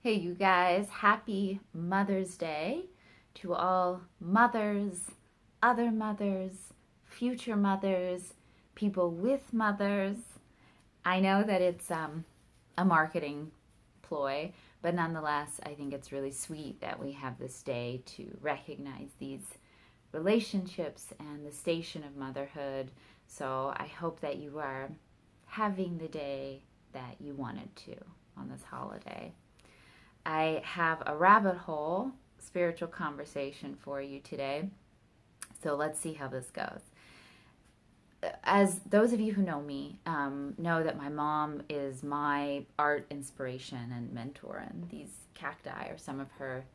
Hey, you guys, happy Mother's Day to all mothers, other mothers, future mothers, people with mothers. I know that it's a marketing ploy, but nonetheless, I think it's really sweet that we have this day to recognize these relationships and the station of motherhood. So I hope that you are having the day that you wanted to on this holiday. I have a rabbit hole spiritual conversation for you today. So let's see how this goes. As those of you who know me know that my mom is my art inspiration and mentor, and these cacti are some of her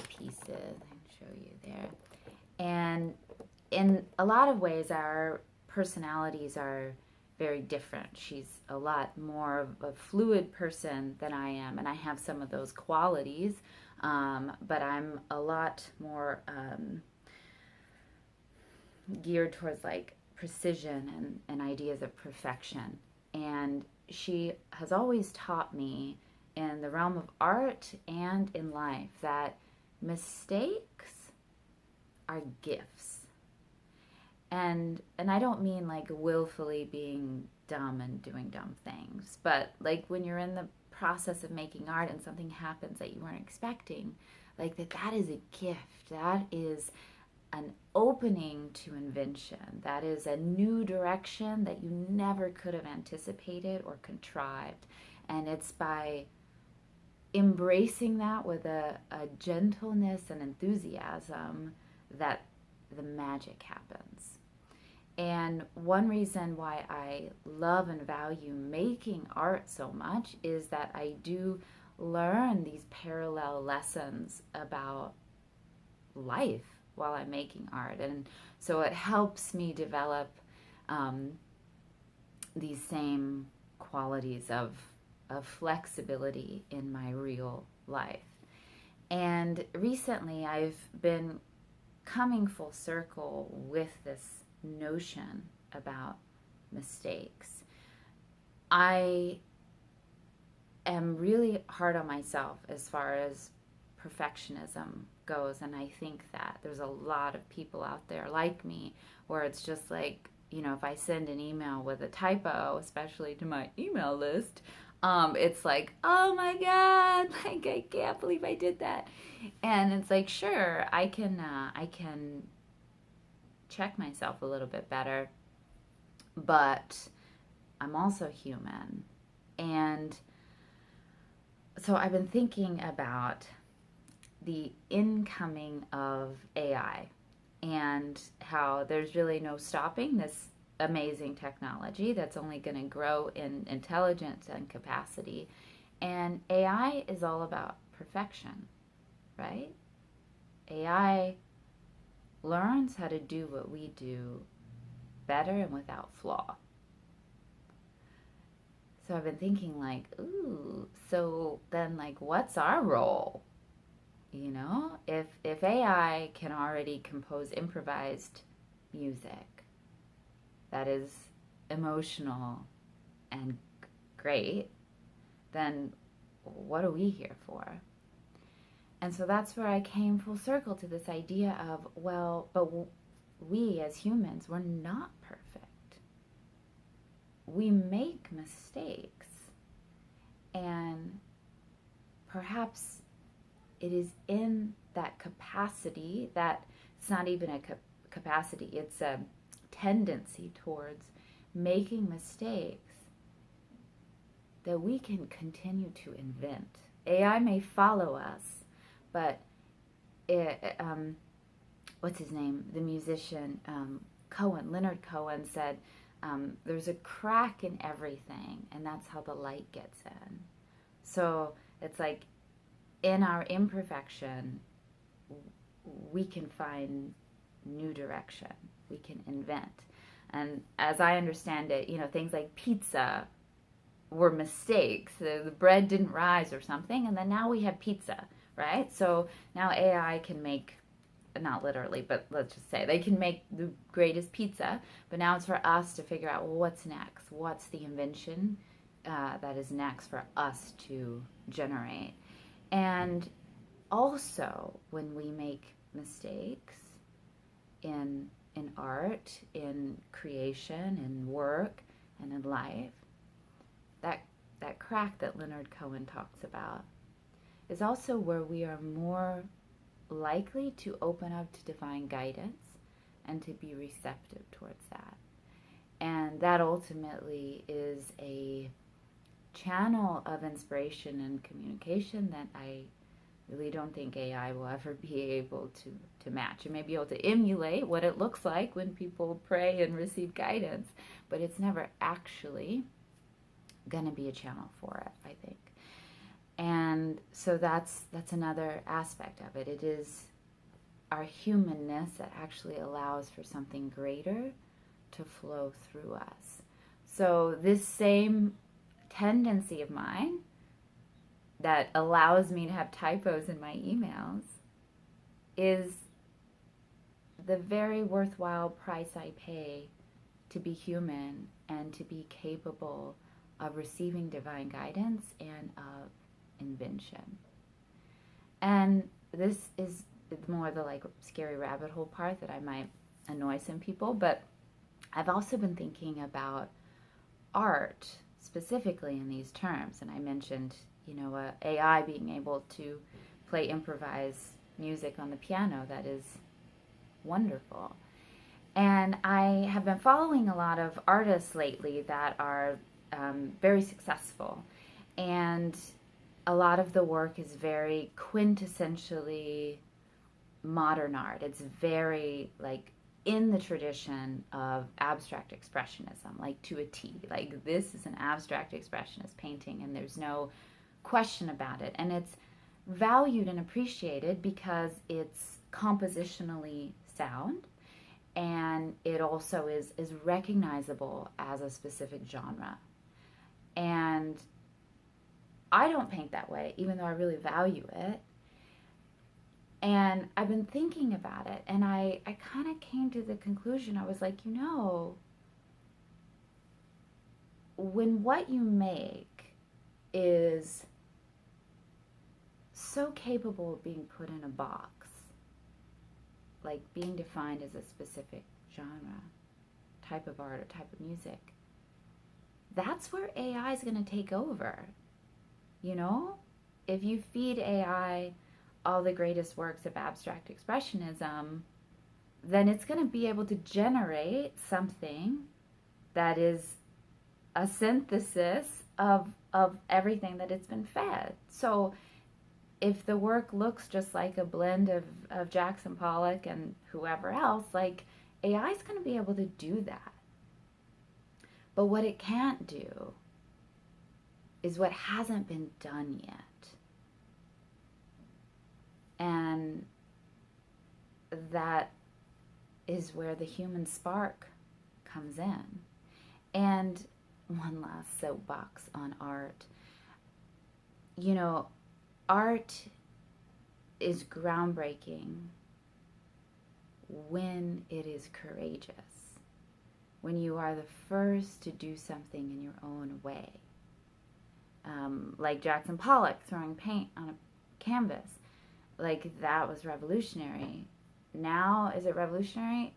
pieces. I can show you there. And in a lot of ways, our personalities are very different. She's a lot more of a fluid person than I am, and I have some of those qualities, but I'm a lot more geared towards like precision and ideas of perfection. And she has always taught me in the realm of art and in life that mistakes are gifts. And I don't mean like willfully being dumb and doing dumb things, but like when you're in the process of making art and something happens that you weren't expecting, like that is a gift. That is an opening to invention. That is a new direction that you never could have anticipated or contrived. And it's by embracing that with a gentleness and enthusiasm that the magic happens. And one reason why I love and value making art so much is that I do learn these parallel lessons about life while I'm making art. And so it helps me develop um, these same qualities of flexibility in my real life. And recently I've been coming full circle with this notion about mistakes. I am really hard on myself as far as perfectionism goes, and I think that there's a lot of people out there like me where it's just like, if I send an email with a typo, especially to my email list, it's like, oh my God, like I can't believe I did that. And it's like, sure, I can check myself a little bit better, but I'm also human. And so I've been thinking about the incoming of AI and how there's really no stopping this amazing technology that's only going to grow in intelligence and capacity. And AI is all about perfection, right? AI learns how to do what we do better and without flaw. So I've been thinking like, ooh, so then like what's our role? If AI can already compose improvised music that is emotional and great, then what are we here for? And so that's where I came full circle to this idea of, well, but we as humans, we're not perfect. We make mistakes. And perhaps it is in that capacity that it's not even a capacity, it's a tendency towards making mistakes that we can continue to invent. AI may follow us, but what's his name? The musician Leonard Cohen said, there's a crack in everything, and that's how the light gets in. So it's like in our imperfection, we can find new direction. We can invent. And as I understand it, things like pizza were mistakes. The bread didn't rise or something, and then now we have pizza, right? So now AI can make, not literally, but let's just say they can make the greatest pizza, but now it's for us to figure out, well, what's next? What's the invention that is next for us to generate. And also, when we make mistakes in art, in creation, in work, and in life, that crack that Leonard Cohen talks about is also where we are more likely to open up to divine guidance and to be receptive towards that. And that ultimately is a channel of inspiration and communication that I really don't think AI will ever be able to match. It may be able to emulate what it looks like when people pray and receive guidance, but it's never actually going to be a channel for it, I think. And so that's another aspect of it. It is our humanness that actually allows for something greater to flow through us. So this same tendency of mine that allows me to have typos in my emails is the very worthwhile price I pay to be human and to be capable of receiving divine guidance and of invention. And this is more the like scary rabbit hole part that I might annoy some people, but I've also been thinking about art specifically in these terms. And I mentioned, AI being able to play improvised music on the piano. That is wonderful. And I have been following a lot of artists lately that are very successful. And a lot of the work is very quintessentially modern art. It's very like in the tradition of abstract expressionism, like to a T. Like this is an abstract expressionist painting and there's no question about it. And it's valued and appreciated because it's compositionally sound and it also is recognizable as a specific genre. And I don't paint that way, even though I really value it. And I've been thinking about it, and I kind of came to the conclusion, I was like, when what you make is so capable of being put in a box, like being defined as a specific genre, type of art, or type of music, that's where AI is going to take over. If you feed AI all the greatest works of abstract expressionism, then it's going to be able to generate something that is a synthesis of everything that it's been fed. So if the work looks just like a blend of Jackson Pollock and whoever else, like AI is going to be able to do that. But what it can't do is what hasn't been done yet. And that is where the human spark comes in. And one last soapbox on art. Art is groundbreaking when it is courageous. When you are the first to do something in your own way. Like Jackson Pollock throwing paint on a canvas. Like, that was revolutionary. Now, is it revolutionary?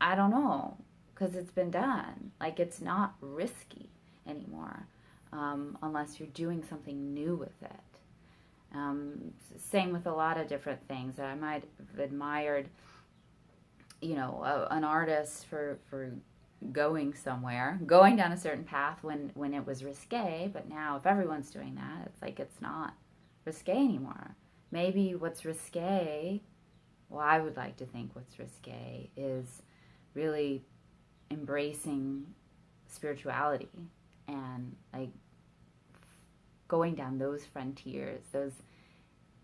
I don't know, because it's been done. Like, it's not risky anymore, unless you're doing something new with it. Same with a lot of different things that I might have admired, an artist for going somewhere, going down a certain path when it was risque, but now if everyone's doing that, it's like it's not risque anymore. Maybe what's risque, well, I would like to think what's risque is really embracing spirituality and like going down those frontiers, those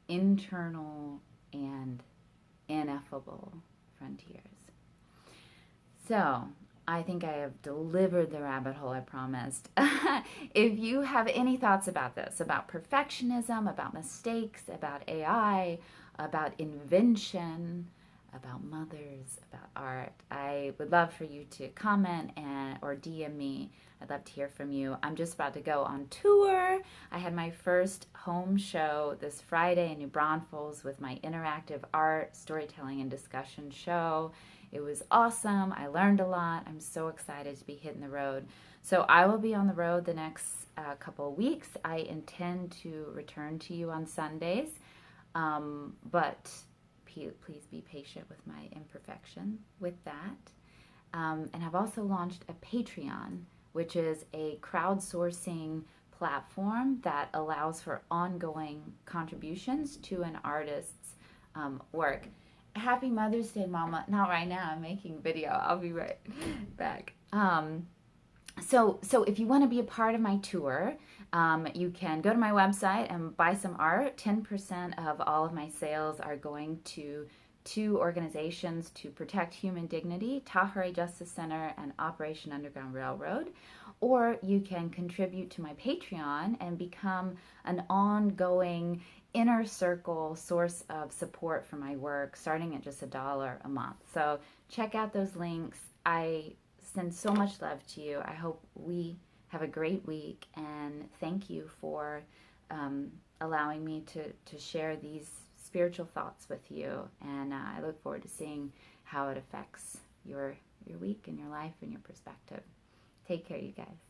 internal and ineffable frontiers. So I think I have delivered the rabbit hole I promised. If you have any thoughts about this, about perfectionism, about mistakes, about AI, about invention, about mothers, about art. I would love for you to comment or DM me. I'd love to hear from you. I'm just about to go on tour. I had my first home show this Friday in New Braunfels with my interactive art, storytelling, and discussion show. It was awesome. I learned a lot. I'm so excited to be hitting the road. So I will be on the road the next couple of weeks. I intend to return to you on Sundays, but please be patient with my imperfection with that. And I've also launched a Patreon, which is a crowdsourcing platform that allows for ongoing contributions to an artist's work. Happy Mother's Day, Mama. Not right now. I'm making video. I'll be right back. So if you want to be a part of my tour, you can go to my website and buy some art. 10% of all of my sales are going to two organizations to protect human dignity, Tahiri Justice Center and Operation Underground Railroad. Or you can contribute to my Patreon and become an ongoing inner circle source of support for my work, starting at just $1 a month. So check out those links. I send so much love to you. I hope we have a great week, and thank you for allowing me to share these spiritual thoughts with you. And I look forward to seeing how it affects your week and your life and your perspective. Take care, you guys.